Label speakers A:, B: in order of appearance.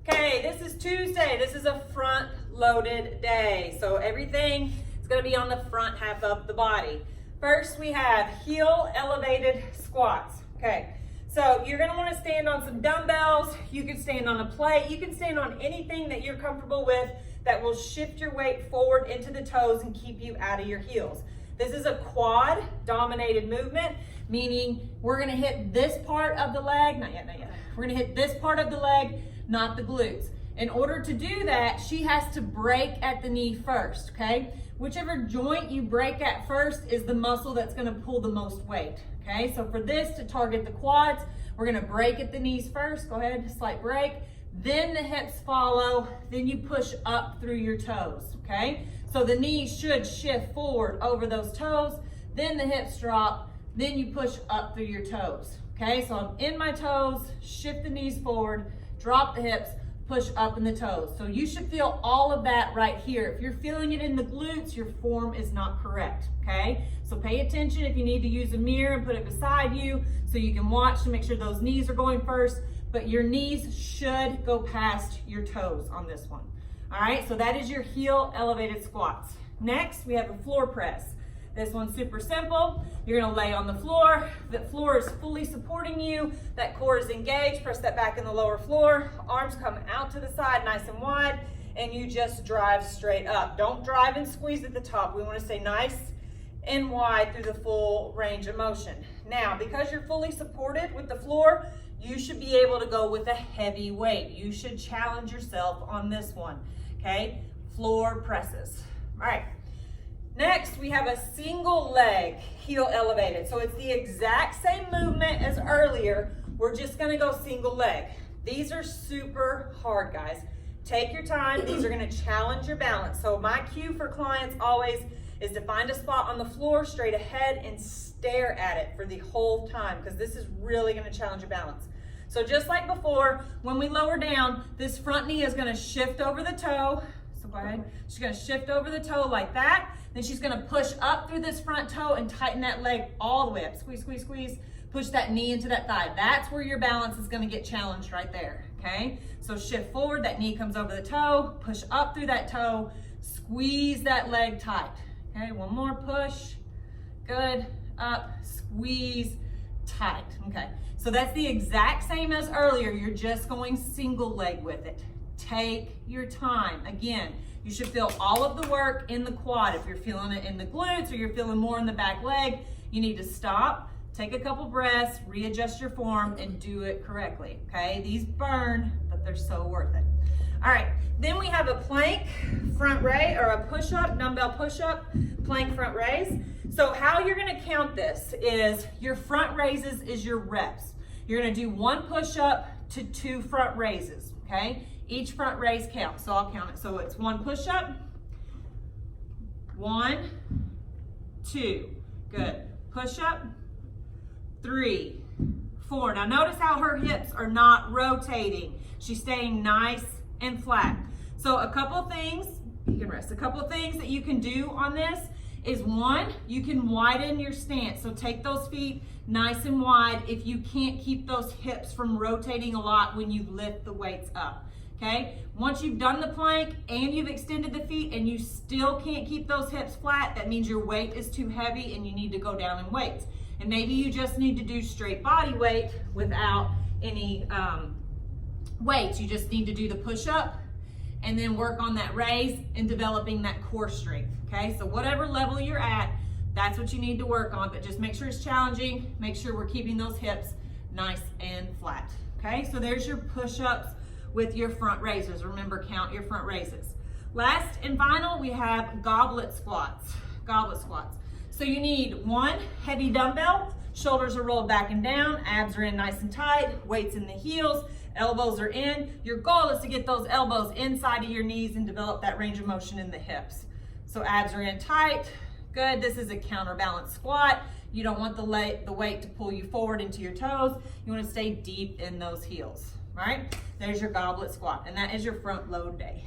A: Okay, this is Tuesday. This is a front loaded day. So everything is going to be on the front half of the body. First, we have heel elevated squats. Okay, so you're going to want to stand on some dumbbells. You can stand on a plate. You can stand on anything that you're comfortable with that will shift your weight forward into the toes and keep you out of your heels. This is a quad dominated movement, meaning we're going to hit this part of the leg. Not yet. We're going to hit this part of the leg, not the glutes. In order to do that, she has to break at the knee first, okay? Whichever joint you break at first is the muscle that's gonna pull the most weight, okay? So for this to target the quads, we're gonna break at the knees first. Go ahead, slight break. Then the hips follow, then you push up through your toes, okay? So the knees should shift forward over those toes, then the hips drop, then you push up through your toes, okay? So I'm in my toes, shift the knees forward, drop the hips, push up in the toes. So you should feel all of that right here. If you're feeling it in the glutes, your form is not correct, okay? So pay attention if you need to use a mirror and put it beside you so you can watch to make sure those knees are going first, but your knees should go past your toes on this one. All right, so that is your heel elevated squats. Next, we have a floor press. This one's super simple. You're gonna lay on the floor. The floor is fully supporting you. That core is engaged. Press that back in the lower floor. Arms come out to the side, nice and wide, and you just drive straight up. Don't drive and squeeze at the top. We wanna stay nice and wide through the full range of motion. Now, because you're fully supported with the floor, you should be able to go with a heavy weight. You should challenge yourself on this one, okay? Floor presses. All right. Next, we have a single leg heel elevated. So it's the exact same movement as earlier. We're just gonna go single leg. These are super hard, guys. Take your time. These are gonna challenge your balance. So my cue for clients always is to find a spot on the floor straight ahead and stare at it for the whole time, because this is really gonna challenge your balance. So just like before, when we lower down, this front knee is gonna shift over the toe. So go ahead. She's gonna shift over the toe like that. Then she's gonna push up through this front toe and tighten that leg all the way up. Squeeze, squeeze, squeeze. Push that knee into that thigh. That's where your balance is gonna get challenged right there, okay? So shift forward, that knee comes over the toe, push up through that toe, squeeze that leg tight. Okay, one more push. Good, up, squeeze, tight. Okay, so that's the exact same as earlier. You're just going single leg with it. Take your time. Again, you should feel all of the work in the quad. If you're feeling it in the glutes or you're feeling more in the back leg, you need to stop, take a couple breaths, readjust your form, and do it correctly, okay? These burn, but they're so worth it. All right, then we have a plank front raise, or a push-up, dumbbell push-up, plank front raise. So how you're gonna count this is your front raises is your reps. You're gonna do one push-up to 2 front raises, okay? Each front raise counts, so I'll count it. So it's 1 push-up, 1, 2, good. Push-up, 3, 4. Now notice how her hips are not rotating. She's staying nice and flat. So a couple things, you can rest. A couple of things that you can do on this is, 1, you can widen your stance. So take those feet nice and wide if you can't keep those hips from rotating a lot when you lift the weights up. Okay, once you've done the plank and you've extended the feet and you still can't keep those hips flat, that means your weight is too heavy and you need to go down in weights. And maybe you just need to do straight body weight without any weights. You just need to do the push-up and then work on that raise and developing that core strength. Okay, so whatever level you're at, that's what you need to work on, but just make sure it's challenging. Make sure we're keeping those hips nice and flat. Okay, so there's your push-ups with your front raises. Remember, count your front raises. Last and final, we have goblet squats. Goblet squats. So you need 1 heavy dumbbell, shoulders are rolled back and down, abs are in nice and tight, weights in the heels, elbows are in. Your goal is to get those elbows inside of your knees and develop that range of motion in the hips. So abs are in tight, good. This is a counterbalance squat. You don't want the weight to pull you forward into your toes. You want to stay deep in those heels. All right, there's your goblet squat, and that is your front load day.